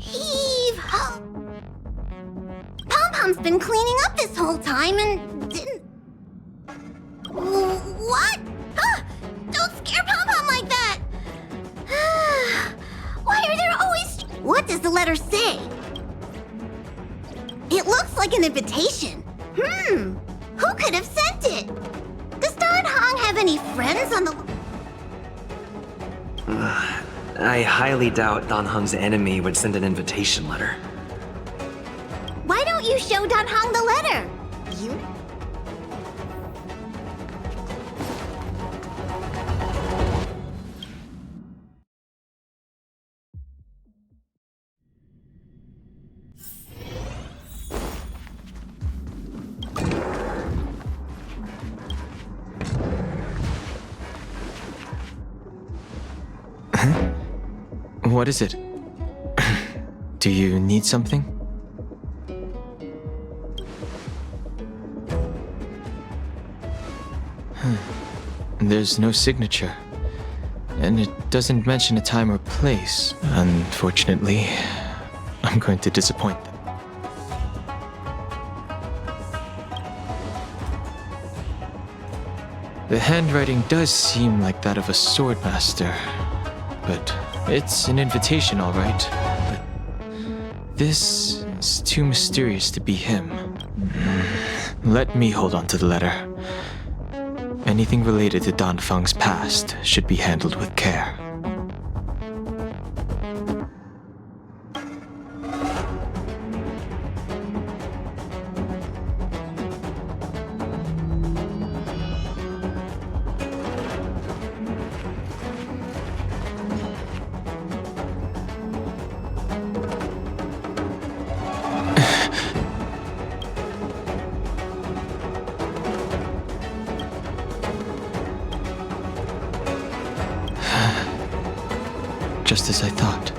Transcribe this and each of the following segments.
Heave ho! Pom-Pom's been cleaning up this whole time and didn't... What? Ah, don't scare Pom-Pom like that! Why are there always... What does the letter say? It looks like an invitation. Who could have sent it? Does Don Hong have any friends on the... I highly doubt Don Hung's enemy would send an invitation letter. Why don't you show Don Hong the letter? You... What is it? Do you need something? There's no signature. And it doesn't mention a time or place. Unfortunately, I'm going to disappoint them. The handwriting does seem like that of a swordmaster, but it's an invitation, all right. But this is too mysterious to be him. Let me hold on to the letter. Anything related to Dan Feng's past should be handled with care. Just as I thought.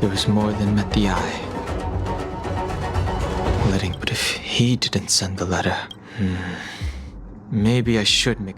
There was more than met the eye. But if he didn't send the letter, maybe I should make...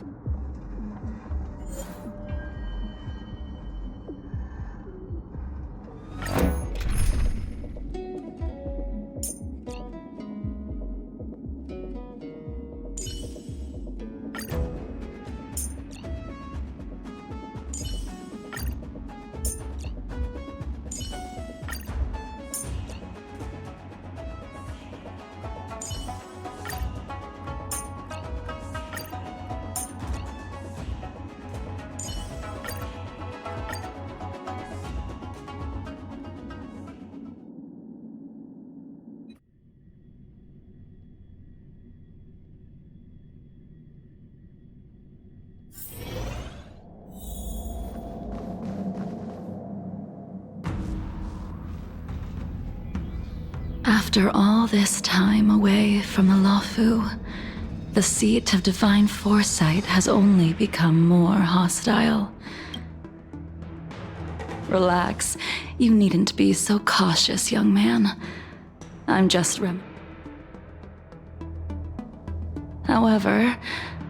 After all this time away from the Luofu, the seat of divine foresight has only become more hostile. Relax. You needn't be so cautious, young man. I'm just However,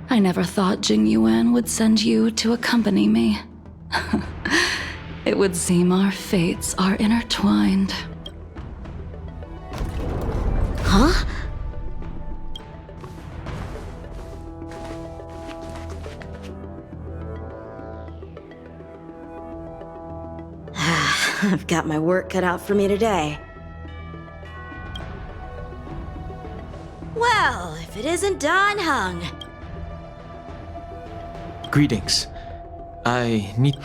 I never thought Jing Yuan would send you to accompany me. It would seem our fates are intertwined. Huh? I've got my work cut out for me today. Well, if it isn't Don Hung. Greetings. I need...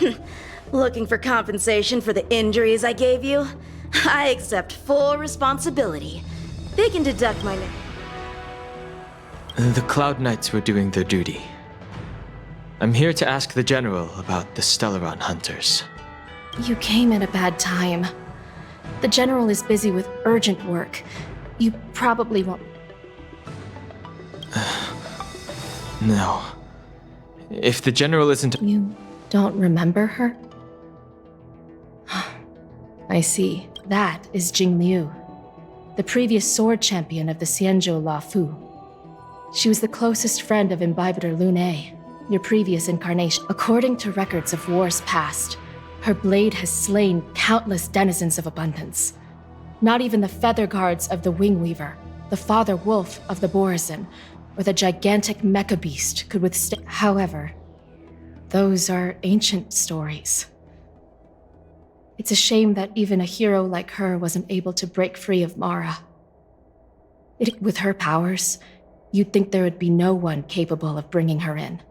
Looking for compensation for the injuries I gave you? I accept full responsibility. They can deduct my name. The Cloud Knights were doing their duty. I'm here to ask the General about the Stellaron Hunters. You came at a bad time. The General is busy with urgent work. You probably won't... No. If the General isn't... You don't remember her? I see. That is Jing Liu, the previous sword champion of the Xianzhou Luofu. She was the closest friend of Imbibitor Lune, your previous incarnation. According to records of wars past, Her blade has slain countless denizens of abundance. Not even the feather guards of the Wingweaver, the father wolf of the Borazon, or the gigantic mecha beast could withstand. However, those are ancient stories. It's a shame that even a hero like her wasn't able to break free of Mara. With her powers, you'd think there would be no one capable of bringing her in.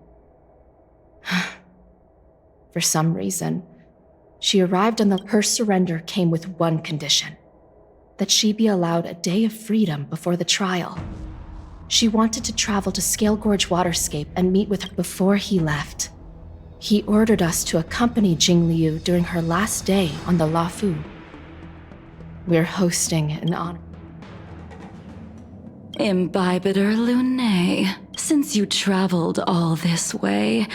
For some reason, she arrived on her surrender came with one condition: that she be allowed a day of freedom before the trial. She wanted to travel to Scale Gorge Waterscape and meet with her before he left. He ordered us to accompany Jing Liu during her last day on the Lafu. We're hosting an honor. Imbibiter Lunae, since you traveled all this way...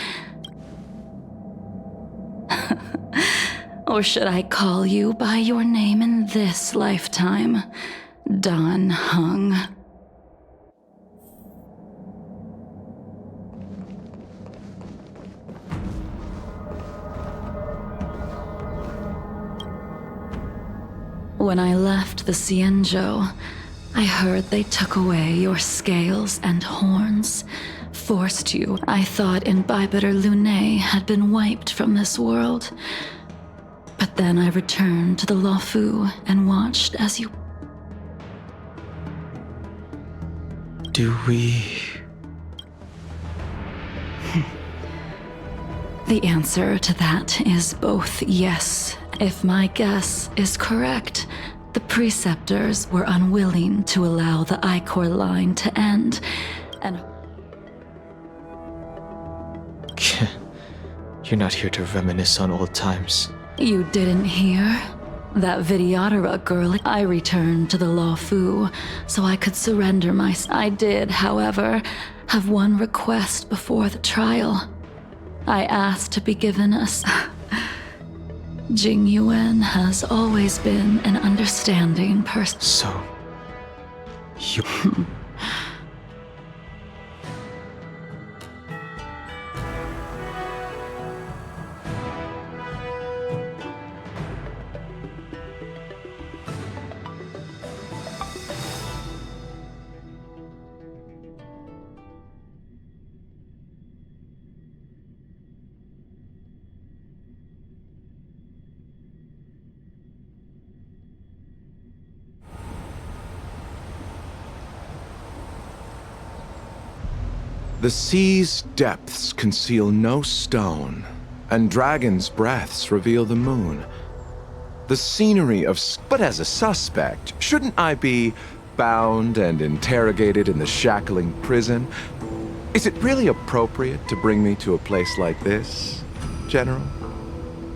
Or should I call you by your name in this lifetime? Dan Heng. When I left the Xianzhou, I heard they took away your scales and horns, forced you. I thought Imbibiter Lunae had been wiped from this world. But then I returned to the Lafu and watched as you... Do we... The answer to that is both yes. If my guess is correct, the preceptors were unwilling to allow the Ichor line to end, and... You're not here to reminisce on old times. You didn't hear? That Vidyadhara girl. I returned to the Lafu so I could surrender I did, however, have one request before the trial. I asked to be given a... Jing Yuan has always been an understanding person. So... you... The sea's depths conceal no stone, and dragons' breaths reveal the moon. The scenery of... But as a suspect, shouldn't I be bound and interrogated in the shackling prison? Is it really appropriate to bring me to a place like this, General?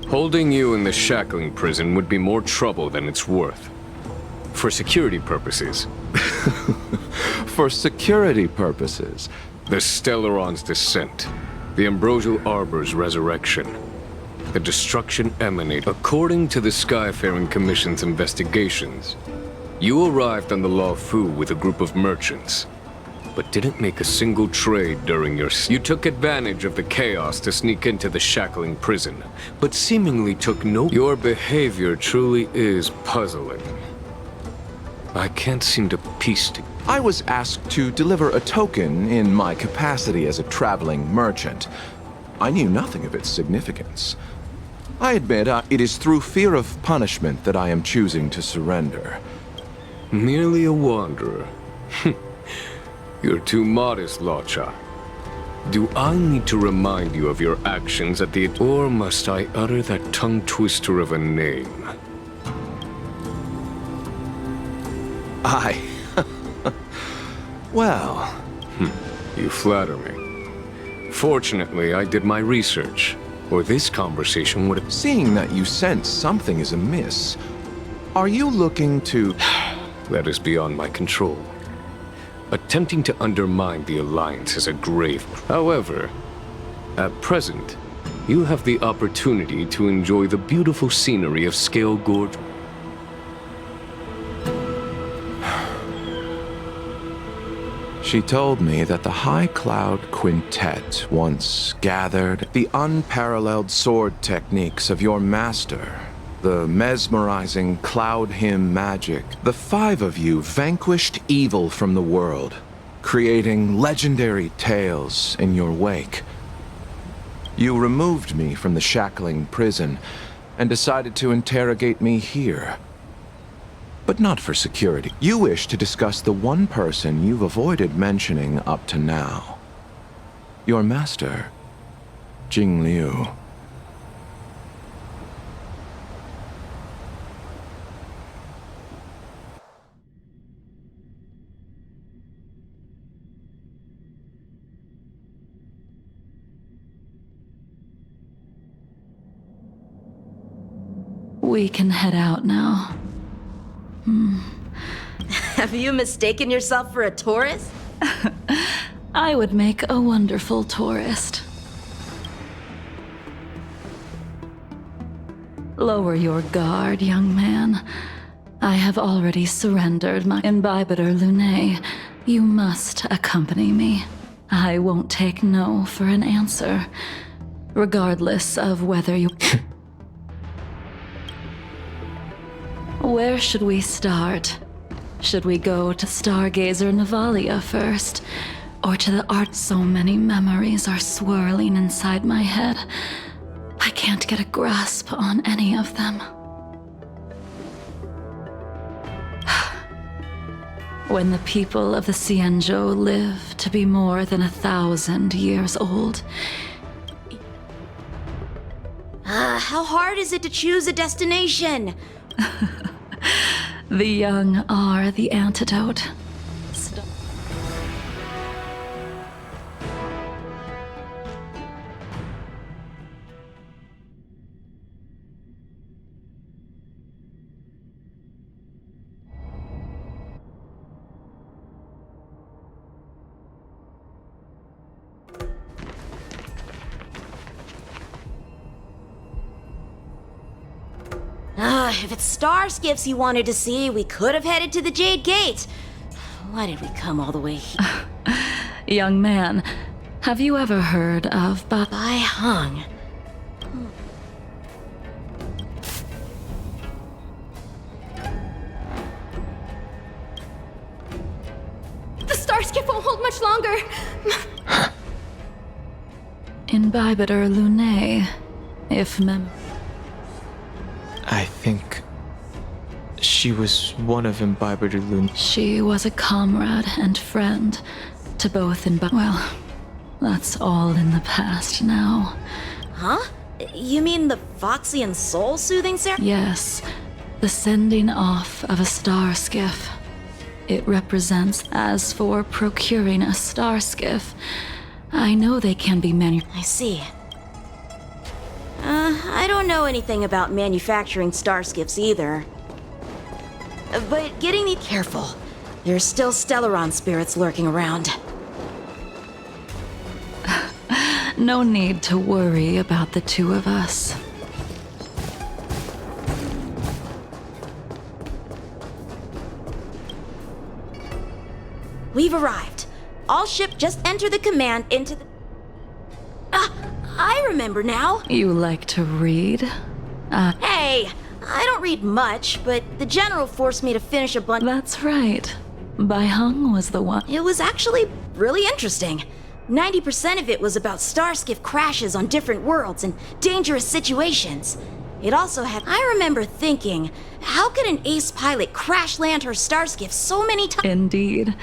Holding you in the shackling prison would be more trouble than it's worth. For security purposes. For security purposes. The Stellaron's descent, the Ambrosial Arbor's resurrection, the destruction emanate. According to the Skyfaring Commission's investigations, you arrived on the Lafu with a group of merchants, but didn't make a single trade during your... You took advantage of the chaos to sneak into the shackling prison, but seemingly took no... Your behavior truly is puzzling. I can't seem to piece together. I was asked to deliver a token in my capacity as a traveling merchant. I knew nothing of its significance. I admit it is through fear of punishment that I am choosing to surrender. Merely a wanderer. You're too modest, Locha. Do I need to remind you of your actions at the... Or must I utter that tongue-twister of a name? Well... You flatter me. Fortunately, I did my research, or this conversation would have... Seeing that you sense something is amiss, are you looking to... That is beyond my control. Attempting to undermine the Alliance is a grave... However, at present, you have the opportunity to enjoy the beautiful scenery of Scale Gorge. She told me that the High Cloud Quintet once gathered the unparalleled sword techniques of your master, the mesmerizing cloud hymn magic. The five of you vanquished evil from the world, creating legendary tales in your wake. You removed me from the shackling prison and decided to interrogate me here. But not for security. You wish to discuss the one person you've avoided mentioning up to now. Your master, Jing Liu. We can head out now. Have you mistaken yourself for a tourist? I would make a wonderful tourist. Lower your guard, young man. I have already surrendered my Imbibitor Lunae. You must accompany me. I won't take no for an answer, regardless of whether you... Where should we start? Should we go to Stargazer Navalia first? Or to the art? So many memories are swirling inside my head. I can't get a grasp on any of them. When the people of the Xianzhou live to be more than 1,000 years old. How hard is it to choose a destination? The young are the antidote. If it's star skiffs you wanted to see, we could have headed to the Jade Gate. Why did we come all the way here? Young man, have you ever heard of Bai Hung. The star skiff won't hold much longer. Imbibitor Lunae, if I think she was one of Imbibitor Lun. She was a comrade and friend to both Well, that's all in the past now. Huh? You mean the Foxian soul-soothing ceremony? Yes, the sending off of a star skiff. It represents. As for procuring a star skiff, I know they can be I see. I don't know anything about manufacturing star skiffs either. But getting the... Careful. There's still Stellaron spirits lurking around. No need to worry about the two of us. We've arrived. All ship just enter the command into the... I remember now. You like to read? Hey, I don't read much, but the general forced me to finish a bunch... That's right. Bai Hung was the one. It was actually really interesting. 90% of it was about starskiff crashes on different worlds and dangerous situations. It also had... I remember thinking, how could an ace pilot crash land her starskiff so many times? Indeed.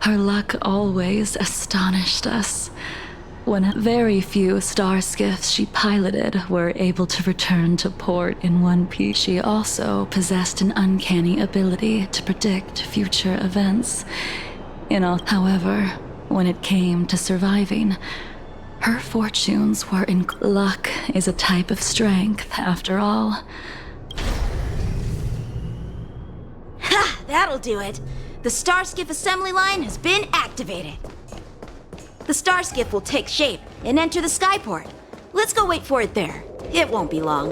Her luck always astonished us. When very few star skiffs she piloted were able to return to port in one piece, she also possessed an uncanny ability to predict future events. However, when it came to surviving, her fortunes were in... Luck is a type of strength, after all. Ha! That'll do it. The starskiff assembly line has been activated. The starskiff will take shape and enter the skyport. Let's go wait for it there. It won't be long.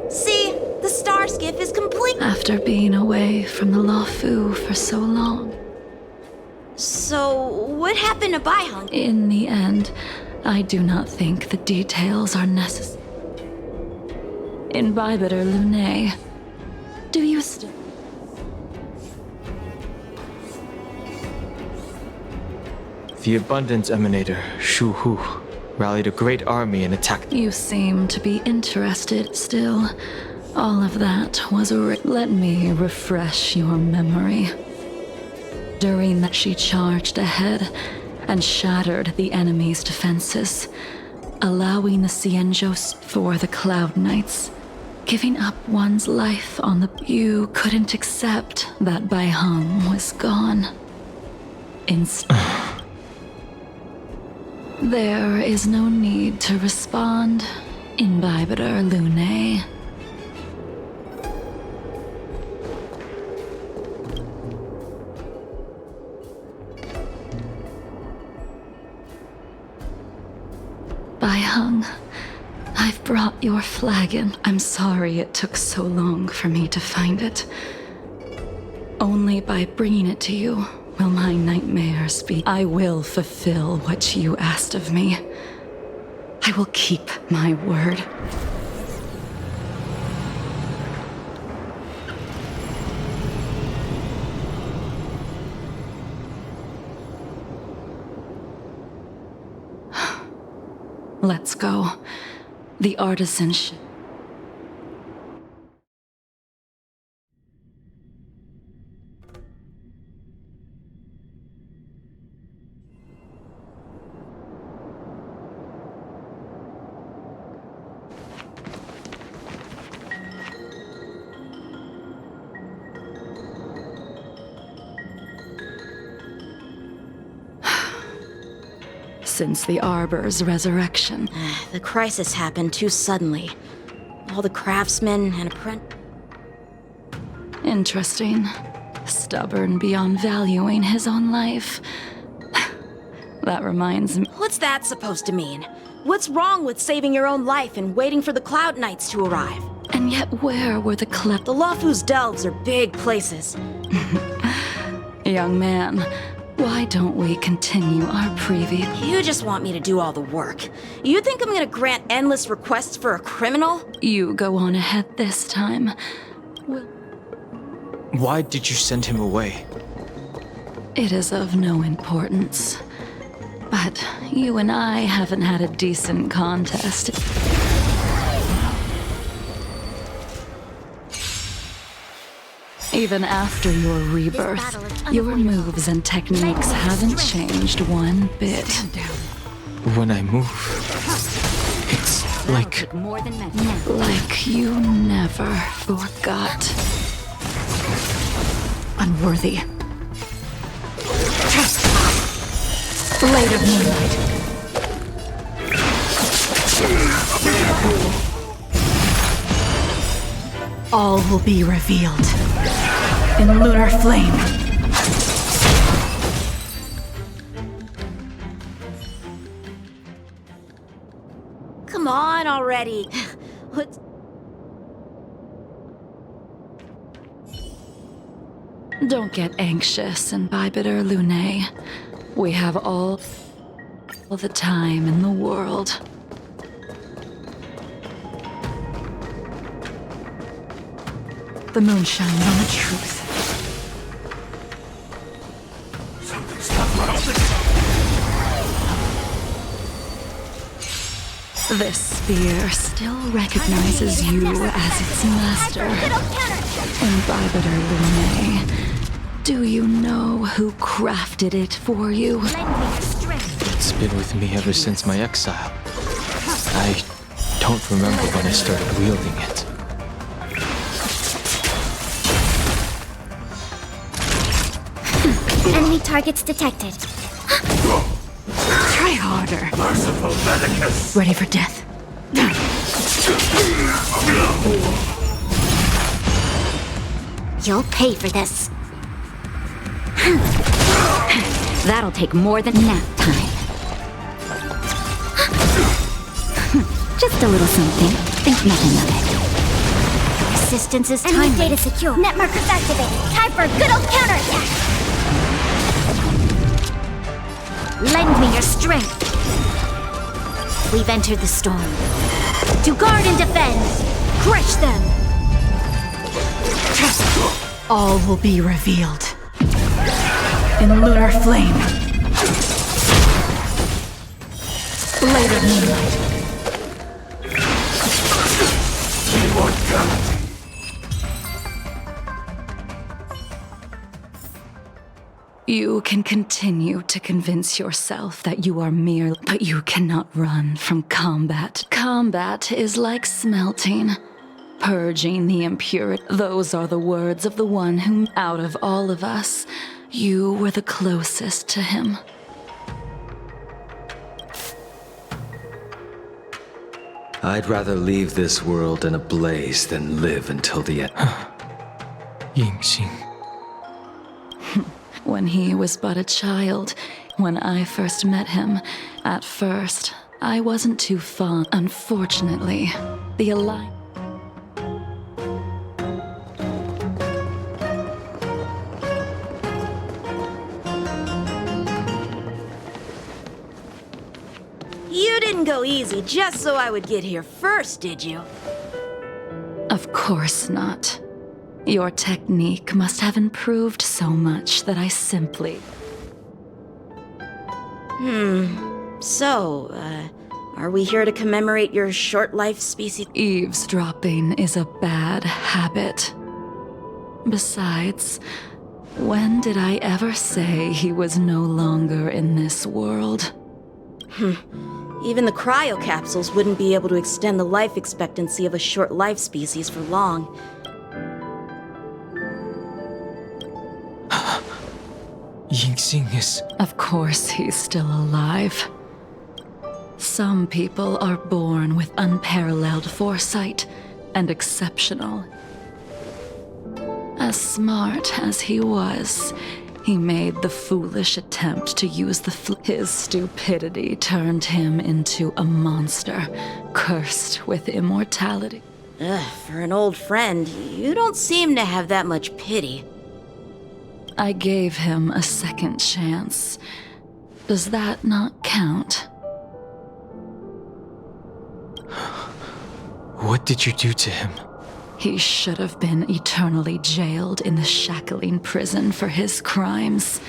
See? The starskiff is complete. After being away from the Luofu for so long, So, what happened to Baiheng? In the end, I do not think the details are necessary. In Bybitter Lune, do you still... The Abundance Emanator, Shu Hu, rallied a great army and attacked. You seem to be interested still. All of that was Let me refresh your memory. During that, she charged ahead and shattered the enemy's defenses, allowing the Xianzhou for the Cloud Knights. Giving up one's life on the... You couldn't accept that Baiheng was gone. There is no need to respond in Bybitter Lune. Baiheng, I've brought your flagon. I'm sorry it took so long for me to find it. Only by bringing it to you will my nightmares be. I will fulfill what you asked of me. I will keep my word. Let's go. The artisan Since the Arbor's resurrection. The crisis happened too suddenly. All the craftsmen and apprentices... Interesting. Stubborn beyond valuing his own life. That reminds me... What's that supposed to mean? What's wrong with saving your own life and waiting for the Cloud Knights to arrive? And yet where were the The Lawfus Delves are big places. Young man, why don't we continue our preview? You just want me to do all the work. You think I'm gonna grant endless requests for a criminal? You go on ahead this time. Why did you send him away? It is of no importance. But you and I haven't had a decent contest. Even after your rebirth, your moves and techniques haven't changed one bit. When I move, it's like you never forgot. Unworthy. Blade of Moonlight. All will be revealed in lunar flame. Come on already. What? Don't get anxious in Bybitter Lune. We have all the time in the world. The moon shines on the truth. This spear still recognizes you as its master. In Bybitter Lune, do you know who crafted it for you? It's been with me ever since my exile. I don't remember when I started wielding it. Enemy targets detected. Try harder. Merciful Medicus. Ready for death. You'll pay for this. That'll take more than nap time. Just a little something. Think nothing of it. Resistance is timely. Enemy data secure. Net markers activated. Time for a good old counterattack. Lend me your strength. We've entered the storm. To guard and defend! Crush them! All will be revealed. In lunar flame. Later moonlight. You can continue to convince yourself that you are mere, but you cannot run from combat. Combat is like smelting, purging the impurity. Those are the words of the one whom, out of all of us, you were the closest to him. I'd rather leave this world in a blaze than live until the end. Yingxing. When he was but a child, when I first met him, at first, I wasn't too fond. Unfortunately, the alliance. You didn't go easy just so I would get here first, did you? Of course not. Your technique must have improved so much that I simply... So, are we here to commemorate your short life species? Eavesdropping is a bad habit. Besides, when did I ever say he was no longer in this world? Even the cryocapsules wouldn't be able to extend the life expectancy of a short life species for long. Yingxing is... Of course he's still alive. Some people are born with unparalleled foresight and exceptional. As smart as he was, he made the foolish attempt to use his stupidity turned him into a monster, cursed with immortality. For an old friend, you don't seem to have that much pity. I gave him a second chance. Does that not count? What did you do to him? He should have been eternally jailed in the shackling prison for his crimes.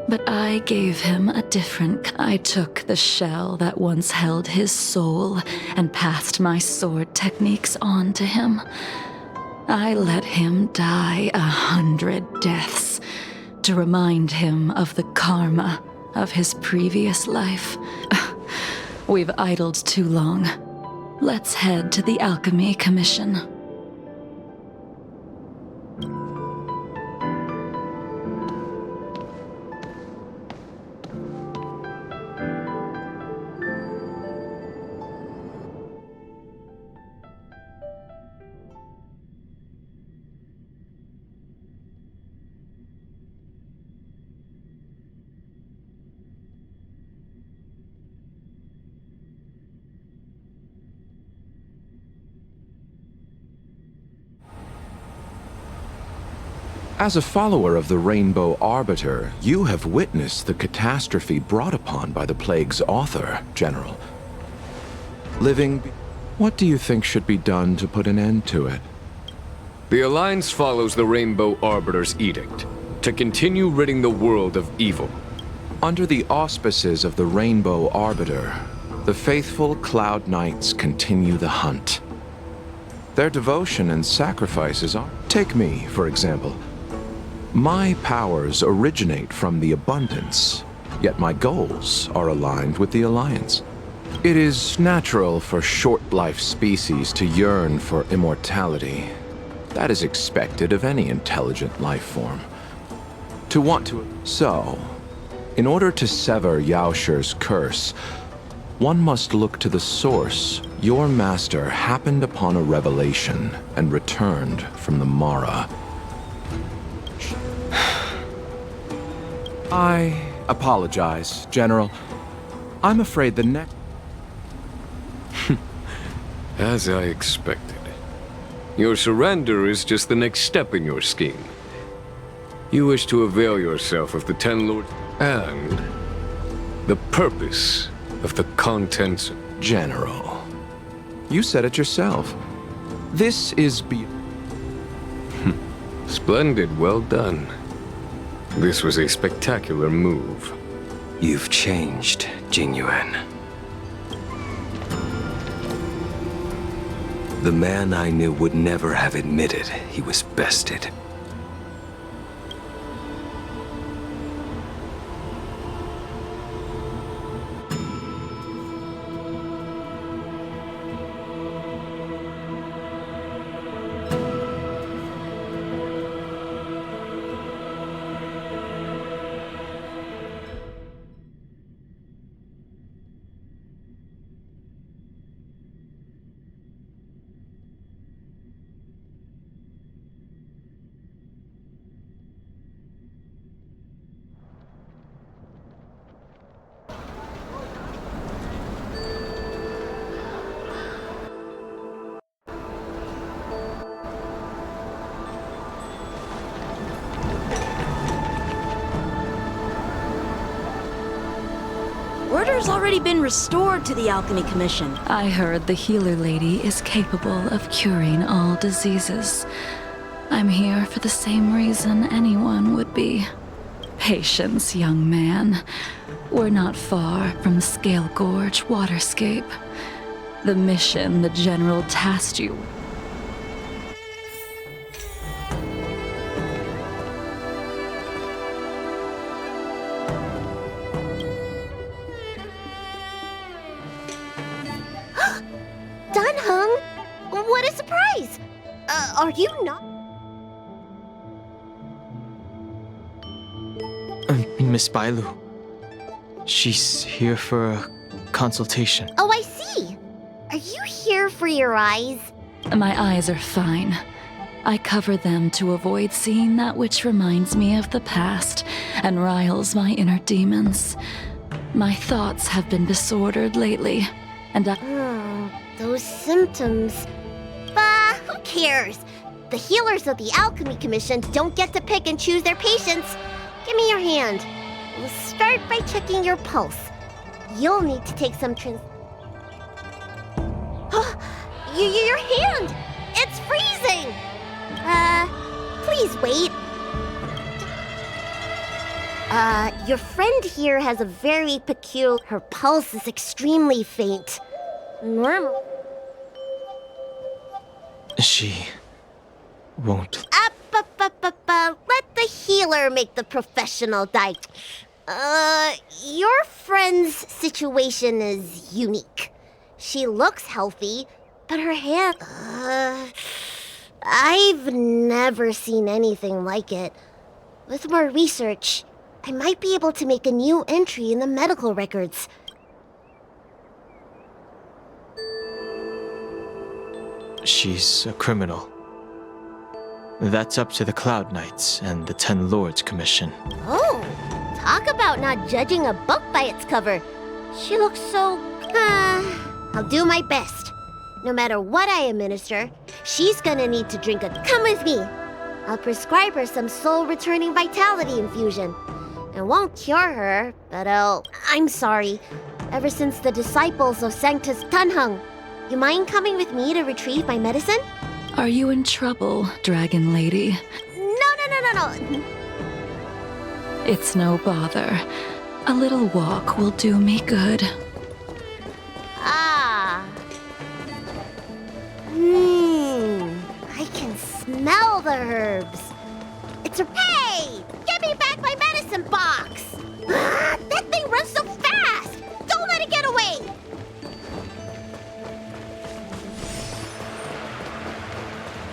But I gave him a different... I took the shell that once held his soul and passed my sword techniques on to him. I let him die 100 deaths to remind him of the karma of his previous life. We've idled too long. Let's head to the Alchemy Commission. As a follower of the Rainbow Arbiter, you have witnessed the catastrophe brought upon by the plague's author, General. What do you think should be done to put an end to it? The Alliance follows the Rainbow Arbiter's edict to continue ridding the world of evil. Under the auspices of the Rainbow Arbiter, the faithful Cloud Knights continue the hunt. Their devotion and sacrifices are... Take me, for example. My powers originate from the abundance, yet my goals are aligned with the Alliance. It is natural for short-life species to yearn for immortality. That is expected of any intelligent life form. To want to... So, in order to sever Yaosher's curse, one must look to the source. Your master happened upon a revelation and returned from the Mara. I apologize, General. I'm afraid the next... As I expected. Your surrender is just the next step in your scheme. You wish to avail yourself of the Ten Lords, and The purpose of the contents. General, you said it yourself. This is Splendid, well done. This was a spectacular move. You've changed, Jingyuan. The man I knew would never have admitted he was bested. Order's already been restored to the Alchemy Commission. I heard the healer lady is capable of curing all diseases. I'm here for the same reason anyone would be. Patience, young man. We're not far from Scale Gorge waterscape. The mission the General tasked you. Dunhung? What a surprise! Are you not? Miss Bailu. She's here for a consultation. Oh, I see. Are you here for your eyes? My eyes are fine. I cover them to avoid seeing that which reminds me of the past and riles my inner demons. My thoughts have been disordered lately, and Those symptoms. Bah, who cares? The healers of the Alchemy Commission don't get to pick and choose their patients. Give me your hand. We'll start by checking your pulse. You'll need to take some your hand! It's freezing! Please wait. Your friend here has a very peculiar... Her pulse is extremely faint. Normal. She won't. Let the healer make the professional your friend's situation is unique. She looks healthy, but her hand... I've never seen anything like it. With more research, I might be able to make a new entry in the medical records. She's a criminal. That's up to the Cloud Knights and the Ten Lords Commission. Oh, talk about not judging a book by its cover. She looks so... I'll do my best. No matter what I administer, she's gonna need to drink a... Come with me. I'll prescribe her some soul-returning vitality infusion. It won't cure her, but I'm sorry. Ever since the disciples of Sanctus Dunhung, you mind coming with me to retrieve my medicine? are you in trouble, Dragon Lady? No. It's no bother. A little walk will do me good. I can smell the herbs. It's a... Hey! Give me back my medicine box! That thing runs so fast! Don't let it get away!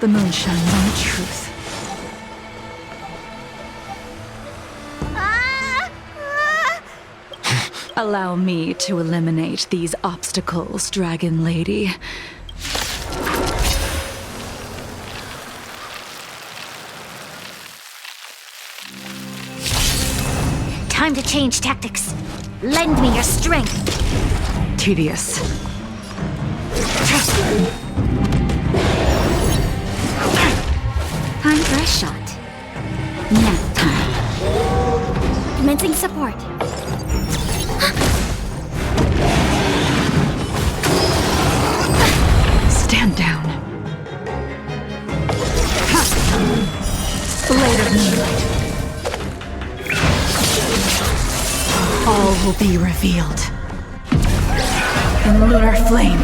The moonshine on the truth. Allow me to eliminate these obstacles, Dragon Lady. Time to change tactics. Lend me your strength. Tedious. Time for a shot. Nap time. Commencing support. Stand down. Blade of moonlight. All will be revealed. In lunar flame.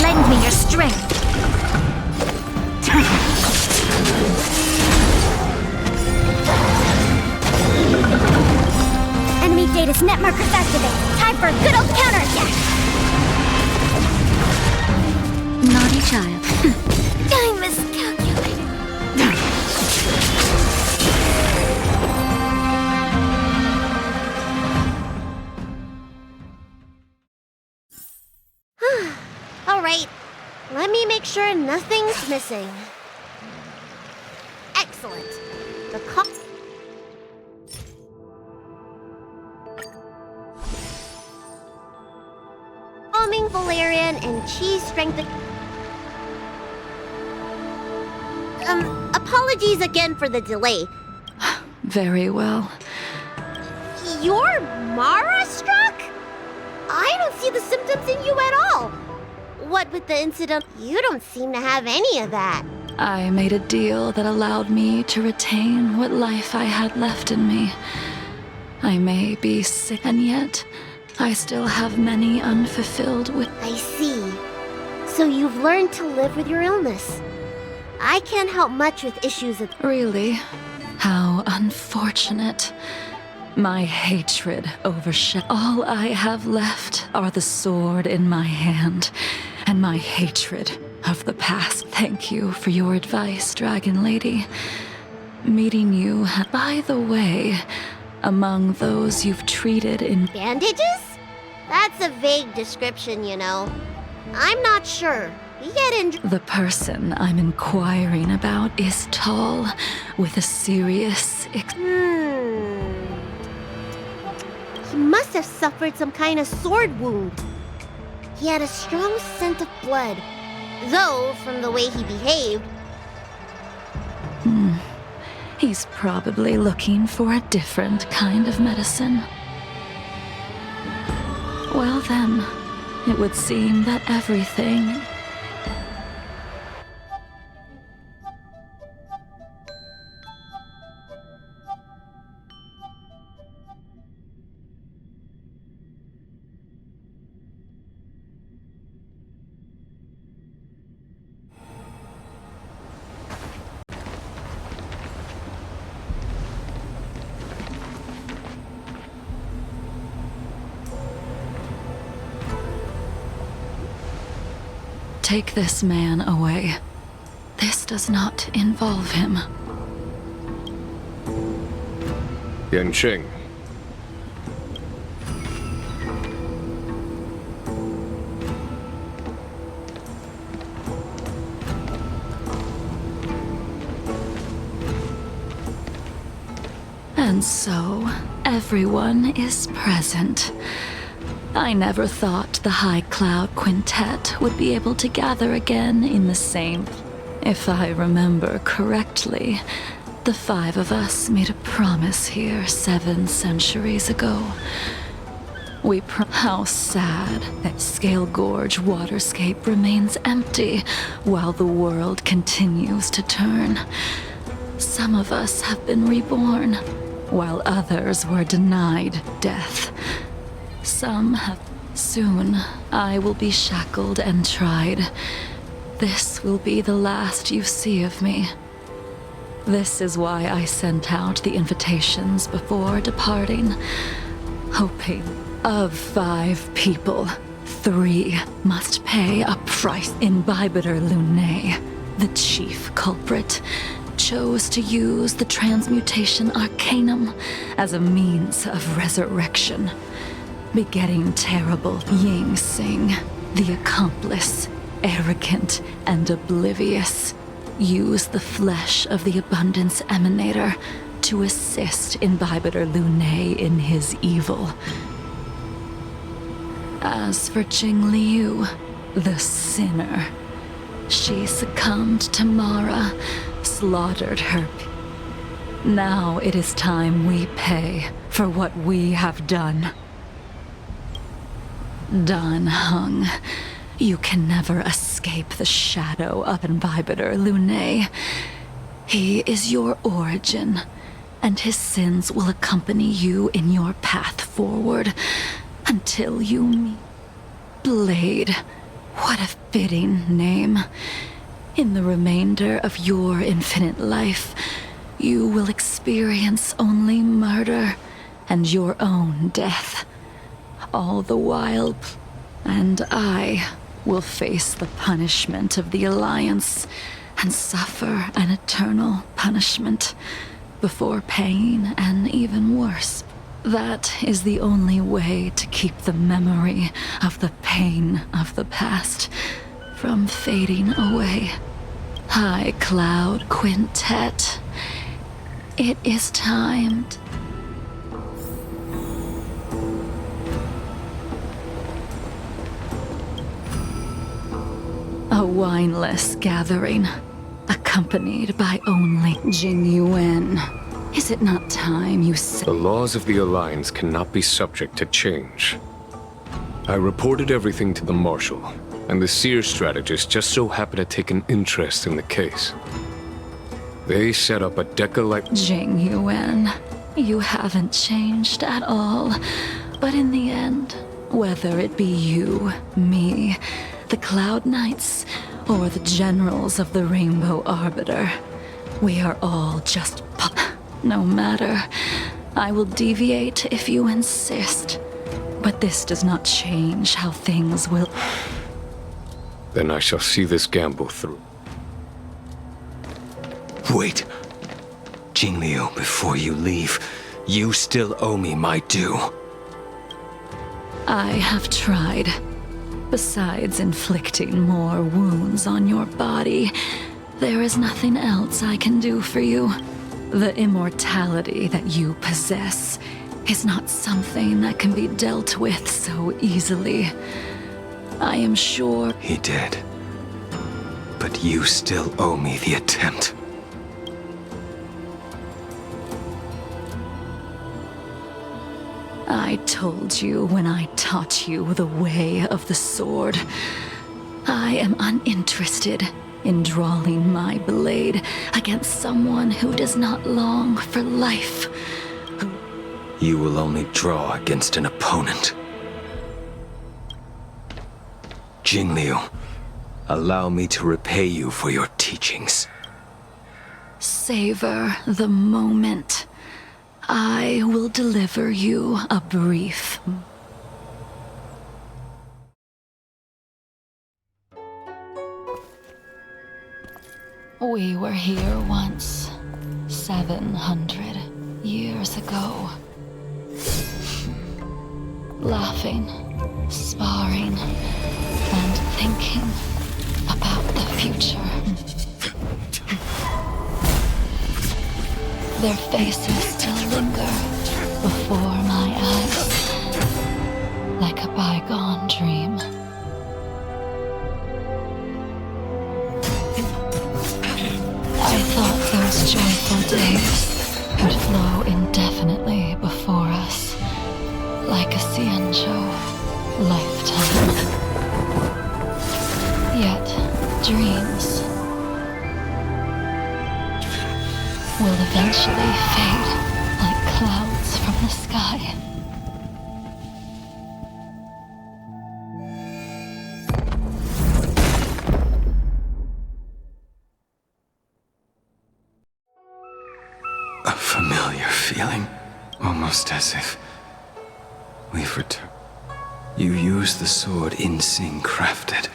Lend me your strength. Enemy data's net markers activate. Time for a good old counterattack. Naughty child. I miscalculated. All right, let me make sure nothing's missing. Excellent. The calming valerian and cheese strength. Apologies again for the delay. Very well. You're Mara struck? I don't see the symptoms in you at all. What with the incident? You don't seem to have any of that. I made a deal that allowed me to retain what life I had left in me. I may be sick, and yet I still have many unfulfilled I see. So you've learned to live with your illness. I can't help much with issues of... Really? How unfortunate. My hatred overshadows. All I have left are the sword in my hand and my hatred of the past. Thank you for your advice, Dragon Lady. Meeting you, by the way, among those you've treated in... Bandages? That's a vague description, you know. I'm not sure. We get injured. The person I'm inquiring about is tall, with a serious... He must have suffered some kind of sword wound. He had a strong scent of blood. Though, from the way he behaved... He's probably looking for a different kind of medicine. Well then, it would seem that everything... Take this man away. This does not involve him. Yanqing. And so, everyone is present. I never thought the High Cloud Quintet would be able to gather again in the same... If I remember correctly, the five of us made a promise here 7 centuries ago. How sad that Scale Gorge waterscape remains empty while the world continues to turn. Some of us have been reborn, while others were denied death. Some have... Soon, I will be shackled and tried. This will be the last you see of me. This is why I sent out the invitations before departing, hoping of 5 people, 3 must pay a price. Imbibitor Lunae, the chief culprit, chose to use the transmutation arcanum as a means of resurrection, begetting terrible Ying Sing, the accomplice, arrogant and oblivious, used the flesh of the Abundance Emanator to assist Imbibitor Lunae in his evil. As for Jing Liu, the sinner, she succumbed to Mara, slaughtered her. Now it is time we pay for what we have done. done hung. You can never escape the shadow of Imbibitor Lunae. He is your origin, and his sins will accompany you in your path forward until you meet Blade. What a fitting name. In the remainder of your infinite life, you will experience only murder and your own death. All the while, and I will face the punishment of the Alliance and suffer an eternal punishment before paying an even worse. That is the only way to keep the memory of the pain of the past from fading away. High Cloud Quintet, it is time to... A wineless gathering, accompanied by only Jing Yuan. Is it not time you said... The laws of the Alliance cannot be subject to change. I reported everything to the Marshal, and the Seer strategist just so happened to take an interest in the case. They set up a Deca-like... Jing Yuan, you haven't changed at all. But in the end, whether it be you, me, the Cloud Knights, or the generals of the Rainbow Arbiter, we are all just no matter. I will deviate if you insist. But this does not change how things will... Then I shall see this gamble through. Wait. Jingliu, before you leave, you still owe me my due. I have tried. Besides inflicting more wounds on your body, there is nothing else I can do for you. The immortality that you possess is not something that can be dealt with so easily. I am sure... He did. But you still owe me the attempt. I told you when I taught you the way of the sword. I am uninterested in drawing my blade against someone who does not long for life. You will only draw against an opponent. Jingliu, allow me to repay you for your teachings. Savor the moment. I will deliver you a brief... We were here once, 700 years ago. Laughing, sparring, and thinking about the future. Their faces still linger before my eyes, like a bygone dream. I thought those joyful days would flow indefinitely before us, like a Cienjo lifetime. Yet, dreams will eventually fade like clouds from the sky. A familiar feeling, almost as if we've returned. You used the sword Insing crafted,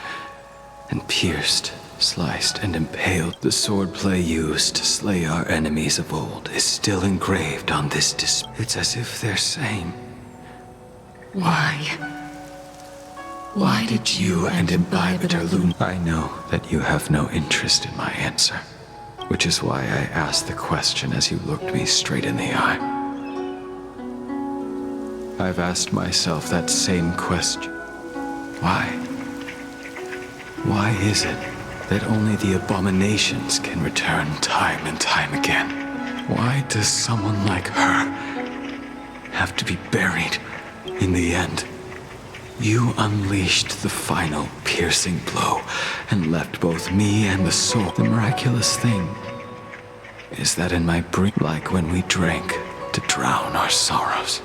and pierced, sliced, and impaled. The swordplay used to slay our enemies of old is still engraved on this display. It's as if they're saying, Why did you and Imbibitor Lun... I know that you have no interest in my answer, which is why I asked the question as you looked me straight in the eye. I've asked myself that same question. Why? Why is it that only the abominations can return time and time again? Why does someone like her have to be buried in the end? You unleashed the final piercing blow and left both me and the soul. The miraculous thing is that in my brain, like when we drank to drown our sorrows.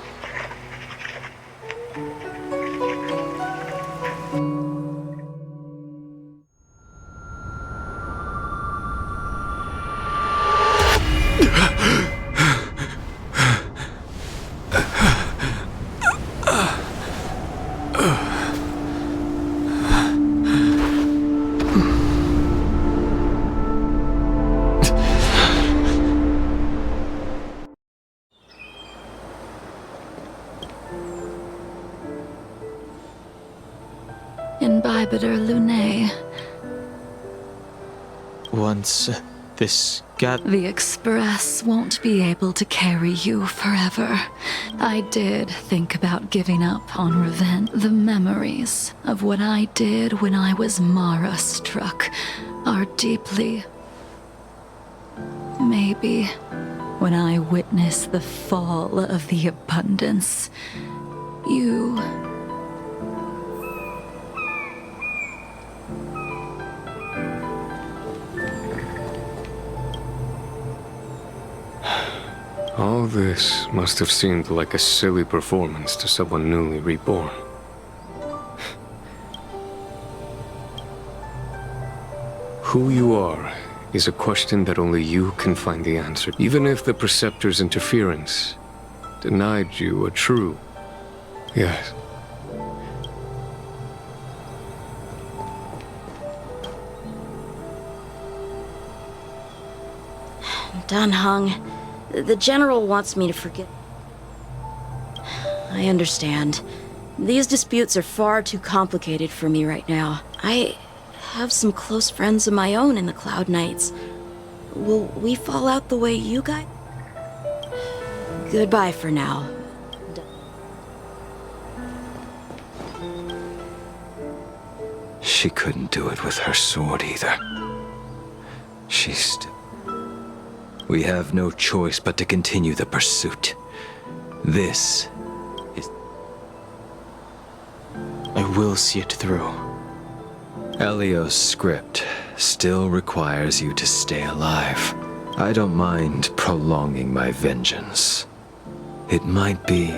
In Bibiter Lunae, Once this got... the Express won't be able to carry you forever. I did think about giving up on revenge. The memories of what I did when I was Mara struck are deeply... Maybe when I witness the fall of the abundance, you... All this must have seemed like a silly performance to someone newly reborn. Who you are is a question that only you can find the answer, even if the Preceptor's interference denied you a true... Yes. Dunhung, the General wants me to forget. I understand. These disputes are far too complicated for me right now. I have some close friends of my own in the Cloud Knights. Will we fall out the way you guys? Goodbye for now. She couldn't do it with her sword either. We have no choice but to continue the pursuit. This is... I will see it through. Elio's script still requires you to stay alive. I don't mind prolonging my vengeance. It might be...